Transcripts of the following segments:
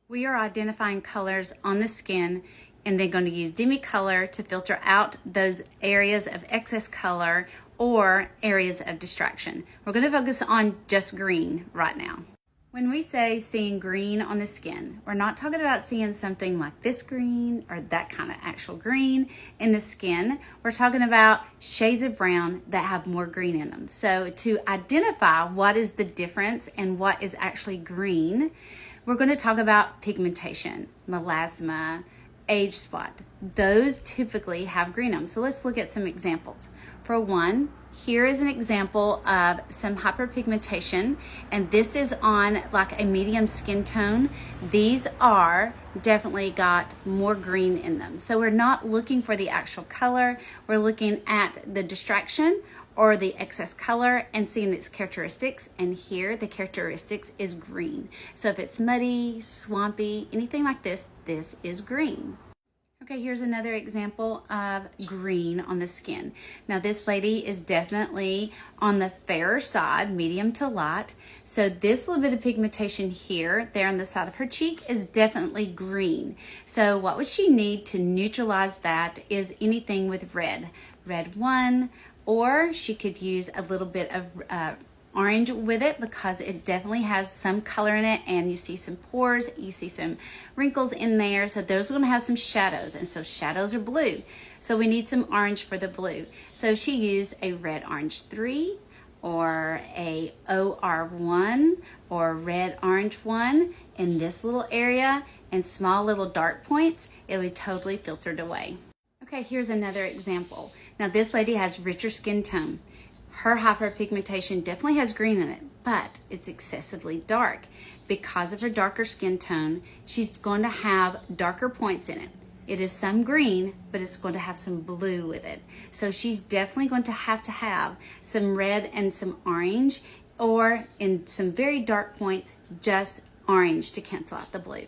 We are identifying colors on the skin and then going to use Demi Colour to filter out those areas of excess color or areas of distraction. We're going to focus on just green right now. When we say seeing green on the skin, we're not talking about seeing something like this green or that kind of actual green in the skin. We're talking about shades of brown that have more green in them. So to identify what is the difference and what is actually green, we're going to talk about pigmentation, melasma, age spot. Those typically have green in them. So let's look at some examples. For one, here is an example of some hyperpigmentation, and this is on like a medium skin tone. These are definitely got more green in them. So we're not looking for the actual color. We're looking at the distraction or the excess color and seeing its characteristics. And here the characteristics is green. So if it's muddy, swampy, anything like this, this is green. Okay, here's another example of green on the skin. Now this lady is definitely on the fairer side, medium to light. So this little bit of pigmentation here, there on the side of her cheek is definitely green. So what would she need to neutralize that is anything with red. Red 1, or she could use a little bit of orange with it because it definitely has some color in it, and you see some pores, you see some wrinkles in there, so those are going to have some shadows, and so shadows are blue, so we need some orange for the blue. So she used a red orange 3 or a OR1 or red orange 1 in this little area, and small little dark points, it would totally filtered away. Okay, here's another example. Now this lady has richer skin tone. Her hyperpigmentation definitely has green in it, but it's excessively dark. Because of her darker skin tone, she's going to have darker points in it. It is some green, but it's going to have some blue with it. So she's definitely going to have some red and some orange, or in some very dark points, just orange to cancel out the blue.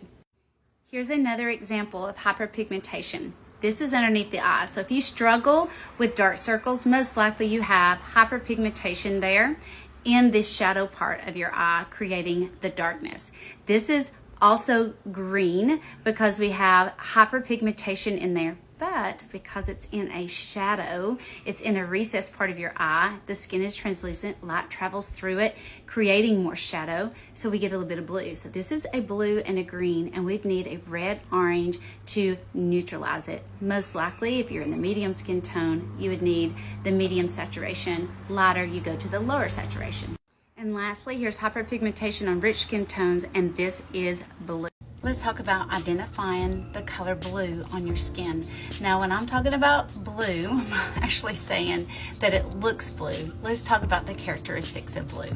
Here's another example of hyperpigmentation. This is underneath the eye. So if you struggle with dark circles, most likely you have hyperpigmentation there in this shadow part of your eye, creating the darkness. This is also green because we have hyperpigmentation in there, but because it's in a shadow, it's in a recessed part of your eye, the skin is translucent, light travels through it, creating more shadow, so we get a little bit of blue. So this is a blue and a green, and we'd need a red orange to neutralize it. Most likely, if you're in the medium skin tone, you would need the medium saturation. Lighter, you go to the lower saturation. And lastly, here's hyperpigmentation on rich skin tones, and this is blue. Let's talk about identifying the color blue on your skin. Now, when I'm talking about blue, I'm actually saying that it looks blue. Let's talk about the characteristics of blue.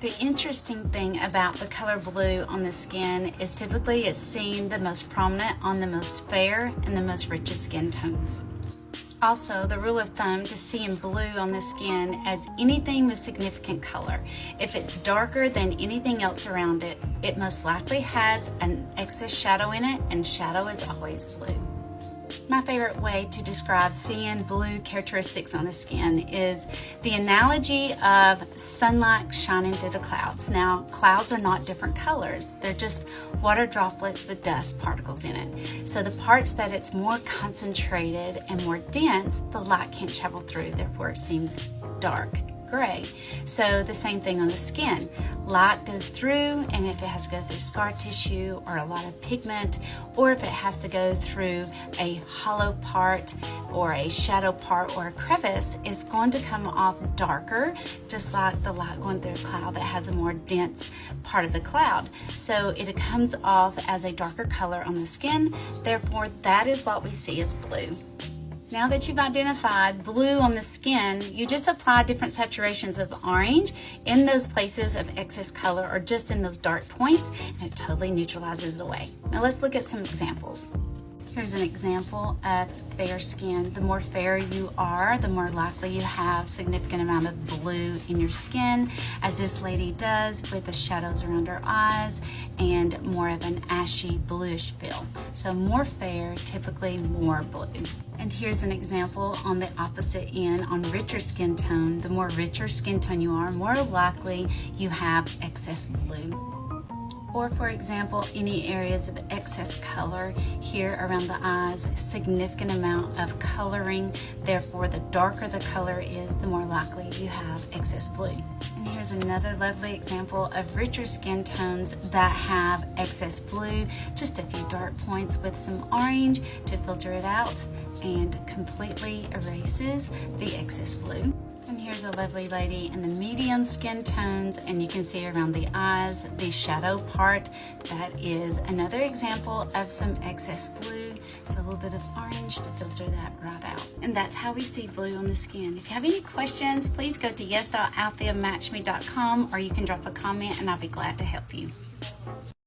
The interesting thing about the color blue on the skin is typically it's seen the most prominent on the most fair and the most richest skin tones. Also, the rule of thumb to seeing blue on the skin as anything with significant color. If it's darker than anything else around it, it most likely has an excess shadow in it, and shadow is always blue. My favorite way to describe seeing blue characteristics on the skin is the analogy of sunlight shining through the clouds. Now, clouds are not different colors. They're just water droplets with dust particles in it. So the parts that it's more concentrated and more dense, the light can't travel through, therefore it seems dark gray. So the same thing on the skin. Light goes through, and if it has to go through scar tissue or a lot of pigment, or if it has to go through a hollow part or a shadow part or a crevice, it's going to come off darker, just like the light going through a cloud that has a more dense part of the cloud. So it comes off as a darker color on the skin, therefore that is what we see as blue. Now that you've identified blue on the skin, you just apply different saturations of orange in those places of excess color or just in those dark points, and it totally neutralizes it away. Now let's look at some examples. Here's an example of fair skin. The more fair you are, the more likely you have significant amount of blue in your skin, as this lady does with the shadows around her eyes and more of an ashy bluish feel. So more fair, typically more blue. And here's an example on the opposite end on richer skin tone. The more richer skin tone you are, more likely you have excess blue. Or for example, any areas of excess color here around the eyes, significant amount of coloring. Therefore, the darker the color is, the more likely you have excess blue. And here's another lovely example of richer skin tones that have excess blue. Just a few dark points with some orange to filter it out and completely erases the excess blue. And here's a lovely lady in the medium skin tones, and you can see around the eyes, the shadow part. That is another example of some excess blue. So a little bit of orange to filter that right out. And that's how we see blue on the skin. If you have any questions, please go to yes.altheamatchme.com, or you can drop a comment and I'll be glad to help you.